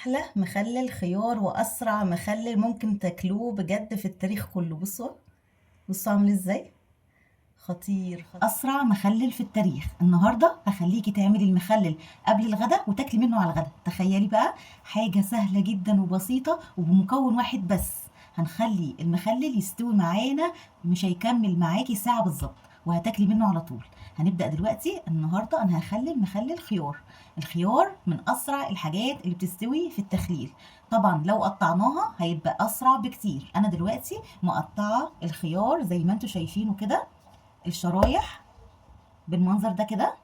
احلى مخلل خيار واسرع مخلل ممكن تاكلوه بجد في التاريخ كله. بصوا عامل ازاي، خطير. اسرع مخلل في التاريخ. النهارده هخليكي تعملي المخلل قبل الغدا وتاكلي منه على الغدا. تخيلي بقى، حاجه سهله جدا وبسيطه وبمكون واحد بس. هنخلي المخلل يستوي معانا، مش هيكمل معاكي ساعه بالظبط، وهتاكلي منه على طول. هنبدأ دلوقتي. النهارده انا هخلي مخلل خيار. الخيار من اسرع الحاجات اللي بتستوي في التخليل. طبعا لو قطعناها هيبقى اسرع بكتير. انا دلوقتي مقطعه الخيار زي ما انتم شايفينه كده، الشرايح بالمنظر ده كده،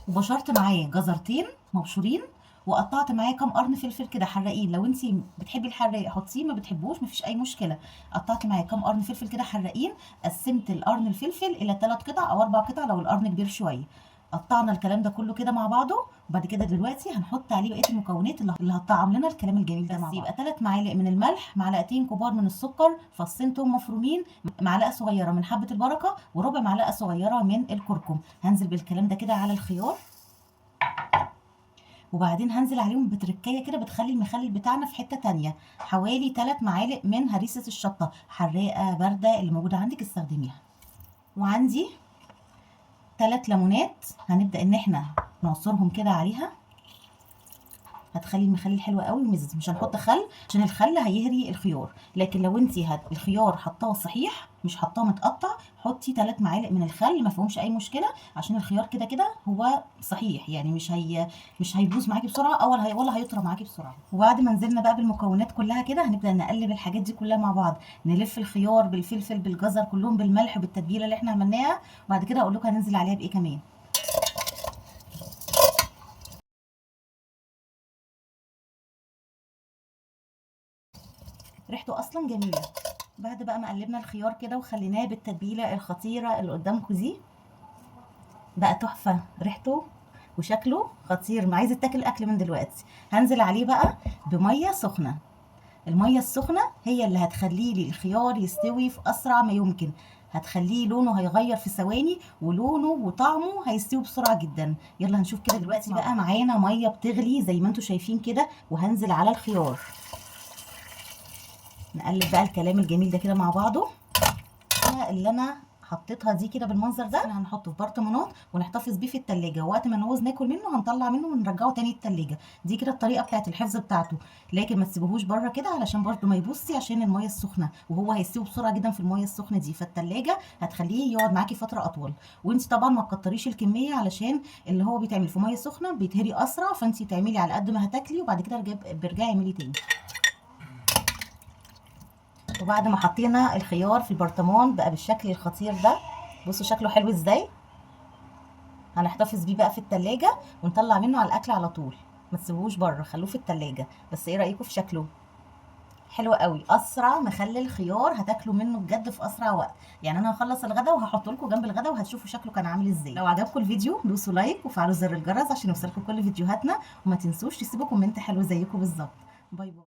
وبشرت معاه جزرتين مبشورين، وقطعت معاه كام قرن فلفل كده حراقين. لو انت بتحبي الحراق حطيه، ما بتحبوش مفيش اي مشكله. قطعت معاه كام قرن فلفل كده حراقين. قسمت القرن الفلفل الى 3 قطع او 4 قطع لو القرن كبير شويه. قطعنا الكلام ده كله كده مع بعضه، وبعد كده دلوقتي هنحط عليه بقيه المكونات اللي هتطعم لنا الكلام الجميل ده مع بعض. يبقى 3 معالق من الملح، معلقتين كبار من السكر، فصين توم مفرومين، معلقه صغيره من حبه البركه، وربع معلقه صغيره من الكركم. هنزل بالكلام ده كده على الخيار، وبعدين هنزل عليهم بتركايه كده بتخلي المخلل بتاعنا في حته تانية. حوالي 3 معالق من هريسه الشطه، حراقه بارده اللي موجوده عندك استخدميها. وعندي 3 ليمونات هنبدا ان احنا نعصرهم كده عليها. هتخلي المخلل حلو قوي ومزز. مش هنحط خل عشان الخل هيهري الخيار، لكن لو انت الخيار حطاه صحيح مش حطاه متقطع، حطي 3 معالق من الخل ما فيهمش اي مشكله، عشان الخيار كده كده هو صحيح، يعني مش هيبوظ معاكي بسرعه ولا هيطرى معاكي بسرعه. وبعد ما نزلنا بقى بالمكونات كلها كده، هنبدا نقلب الحاجات دي كلها مع بعض. نلف الخيار بالفلفل بالجزر كلهم بالملح بالتتبيله اللي احنا عملناها، وبعد كده اقول لكم هننزل عليها بايه كمان. ريحته اصلا جميله. بعد بقى ما قلبنا الخيار كده وخليناه بالتتبيله الخطيره اللي قدامكم دي، بقى تحفه ريحته وشكله خطير، ما عايز يتاكل اكل من دلوقتي. هنزل عليه بقى بميه سخنه. الميه السخنه هي اللي هتخلي لي الخيار يستوي في اسرع ما يمكن، هتخليه لونه هيغير في ثواني، ولونه وطعمه هيستوي بسرعه جدا. يلا هنشوف كده دلوقتي. بقى معانا ميه بتغلي زي ما انتم شايفين كده، وهنزل على الخيار. نقلب بقى الكلام الجميل ده كده مع بعضه. اللي انا حطيتها دي كده بالمنظر ده، احنا هنحطه في برطمانات ونحتفظ بيه في التلاجة، وقت ما نعوز ناكل منه هنطلع منه ونرجعه تاني التلاجة. دي كده الطريقه بتاعت الحفظ بتاعته، لكن ما تسيبوهوش بره كده علشان برده ما يبصي، عشان الميه السخنه، وهو هيستوي بسرعه جدا في الميه السخنه دي، فالتلاجة هتخليه يقعد معاكي فتره اطول. وانت طبعا ما تكتريش الكميه، علشان اللي هو بيتعمل في ميه سخنه بيتهري اسرع، فانت تعملي على قد ما هتاكلي، وبعد كده برجعي اعملي تاني. وبعد ما حطينا الخيار في البرطمان بقى بالشكل الخطير ده، بصوا شكله حلو ازاي. هنحتفظ بيه بقى في التلاجة ونطلع منه على الاكل على طول، ما تسيبوهوش بره، خلوه في التلاجة. بس ايه رايكم في شكله؟ حلو قوي. اسرع مخلل خيار هتاكلوا منه بجد في اسرع وقت. يعني انا هخلص الغدا وهحط لكم جنب الغدا وهتشوفوا شكله كان عامل ازاي. لو عجبكم الفيديو دوسوا لايك وفعلوا زر الجرس عشان يوصلكم كل فيديوهاتنا، وما تنسوش تسيبوا كومنت حلو زيكم بالظبط. باي باي.